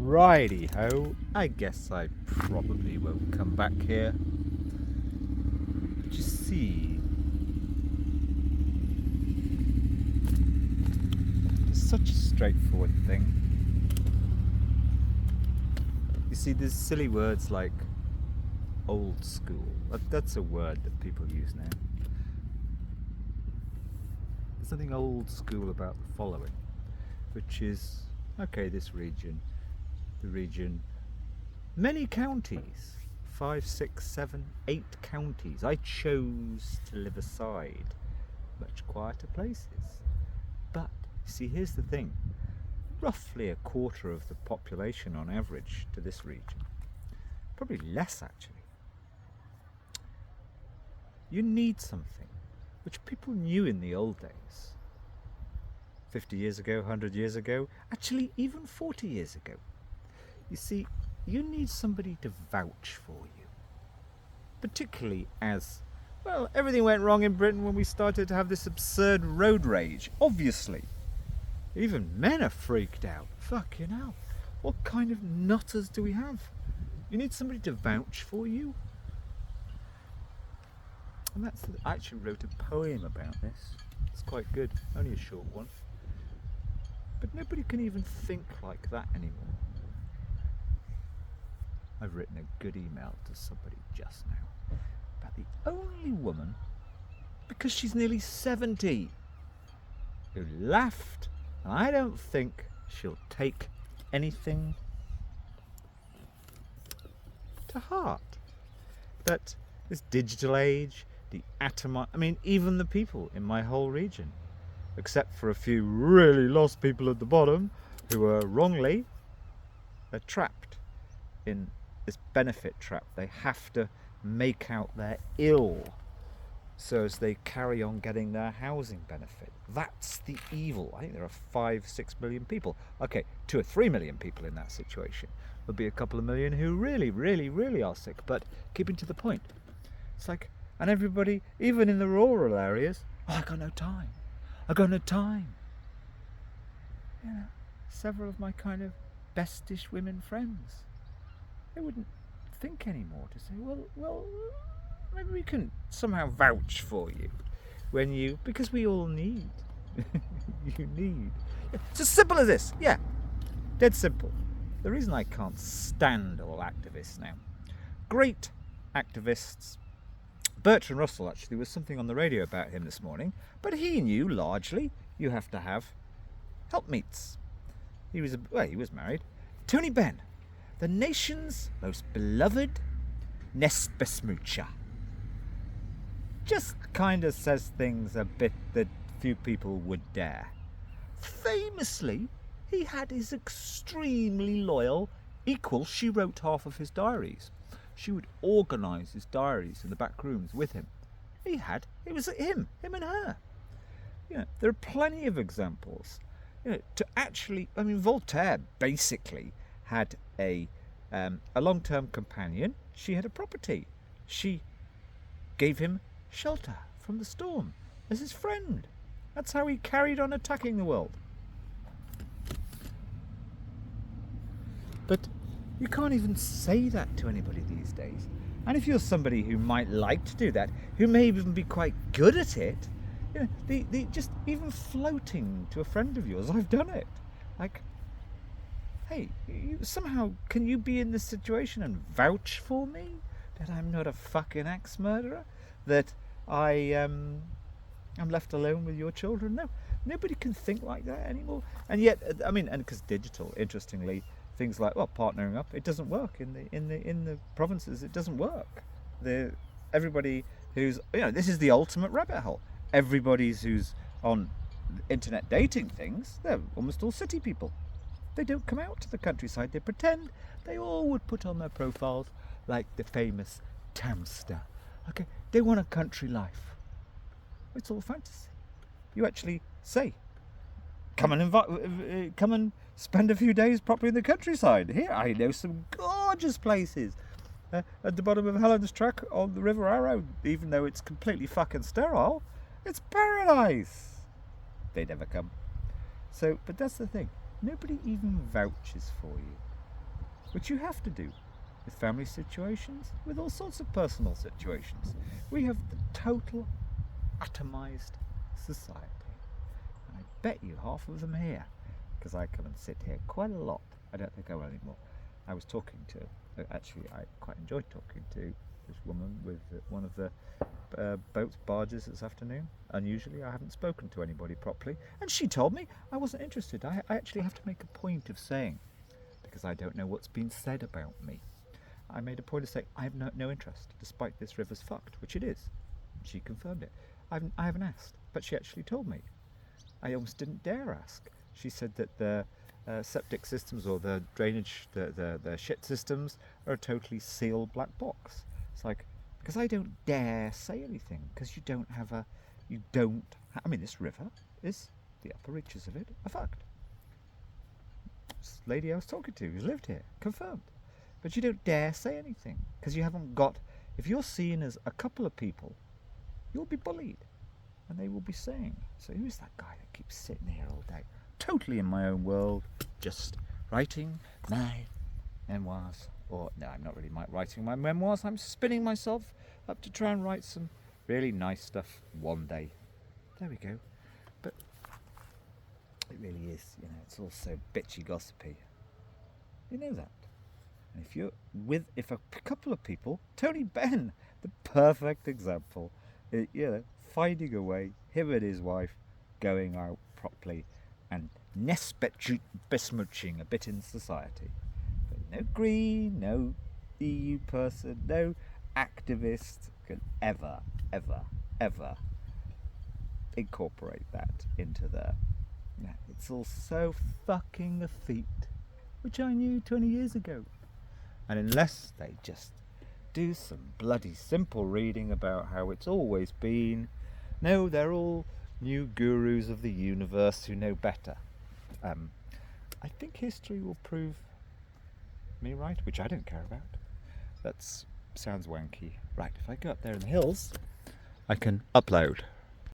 Righty ho, I guess I probably won't come back here. But you see, it's such a straightforward thing. You see, there's silly words like old school. That's a word that people use now. There's something old school about the following, which is, okay, this region, the region, many counties, 5, 6, 7, 8 counties. I chose to live aside much quieter places. But, see, here's the thing. Roughly a quarter of the population on average to this region. Probably less, actually. You need something which people knew in the old days. 50 years ago, 100 years ago, actually even 40 years ago. You see, you need somebody to vouch for you. Particularly as, well, everything went wrong in Britain when we started to have this absurd road rage, obviously. Even men are freaked out. Fucking hell. What kind of nutters do we have? You need somebody to vouch for you? And I actually wrote a poem about this. It's quite good, only a short one. But nobody can even think like that anymore. I've written a good email to somebody just now about the only woman, because she's nearly 70, who laughed. I don't think she'll take anything to heart. That this digital age, the even the people in my whole region, except for a few really lost people at the bottom who are wrongly, they're trapped in this benefit trap. They have to make out they're ill so as they carry on getting their housing benefit. That's the evil. I think there are 5, 6 million people. Okay, 2 or 3 million people in that situation. There'll be a couple of million who really, really, really are sick. But keeping to the point, it's like, and everybody, even in the rural areas, I got no time. I got no time. You know, several of my kind of bestish women friends, they wouldn't think anymore to say, well, maybe we can somehow vouch for you because we all need. You need. It's as simple as this. Yeah, dead simple. The reason I can't stand all activists now, great activists. Bertrand Russell, actually, there was something on the radio about him this morning, but he knew largely you have to have helpmeets. He was married. Tony Benn, the nation's most beloved Nespesmucha, just kind of says things a bit that few people would dare. Famously, he had his extremely loyal equal. She wrote half of his diaries. She would organise his diaries in the back rooms with him. It was him and her. You know, there are plenty of examples. You know, Voltaire basically had a long-term companion. She had a property. She gave him shelter from the storm as his friend. That's how he carried on attacking the world. But you can't even say that to anybody these days. And if you're somebody who might like to do that, who may even be quite good at it, you know, the just even floating to a friend of yours, I've done it. Like, hey, somehow can you be in this situation and vouch for me that I'm not a fucking axe murderer, that I'm left alone with your children? No, nobody can think like that anymore. And yet, and because digital, interestingly, things like partnering up, it doesn't work in the provinces. It doesn't work. Everybody who's this is the ultimate rabbit hole. Everybody who's on internet dating things, they're almost all city people. They don't come out to the countryside. They pretend. They all would put on their profiles like the famous Tamster. Okay, they want a country life. It's all fantasy. You actually say, come and spend a few days properly in the countryside. Here, I know some gorgeous places. At the bottom of Helen's Track on the River Arrow, even though it's completely fucking sterile, it's paradise. They never come. So, but that's the thing. Nobody even vouches for you. which you have to do with family situations, with all sorts of personal situations. We have the total atomized society. And I bet you half of them here, because I come and sit here quite a lot. I don't think I will anymore. I was talking to, actually I quite enjoyed talking to this woman with one of the boats, barges this afternoon. Unusually, I haven't spoken to anybody properly, and she told me I wasn't interested. I actually have to make a point of saying, because I don't know what's been said about me, I made a point of saying I have no interest, despite this river's fucked, which it is. She confirmed it. I haven't asked, but she actually told me. I almost didn't dare ask. She said that the septic systems or the drainage, the shit systems are a totally sealed black box. It's like, because I don't dare say anything, because you don't have a, I mean, this river is, the upper reaches of it are fucked. This lady I was talking to who's lived here confirmed. But you don't dare say anything, because you haven't got, if you're seen as a couple of people, you'll be bullied. And they will be saying, so who's that guy that keeps sitting here all day? Totally in my own world, just writing my memoirs. Or, no, I'm not really writing my memoirs. I'm spinning myself up to try and write some really nice stuff one day. There we go. But it really is, you know, it's all so bitchy gossipy. You know that. And if you're with, if a couple of people, Tony Benn, the perfect example, you know, finding a way, him and his wife going out properly and besmooching a bit in society. But no Green, no EU person, no activist can ever incorporate that into their... It's all so fucking effete, which I knew 20 years ago. And unless they just do some bloody simple reading about how it's always been, no, they're all new gurus of the universe who know better. I think history will prove me right, which I don't care about. That sounds wanky. Right, if I go up there in the hills, I can upload.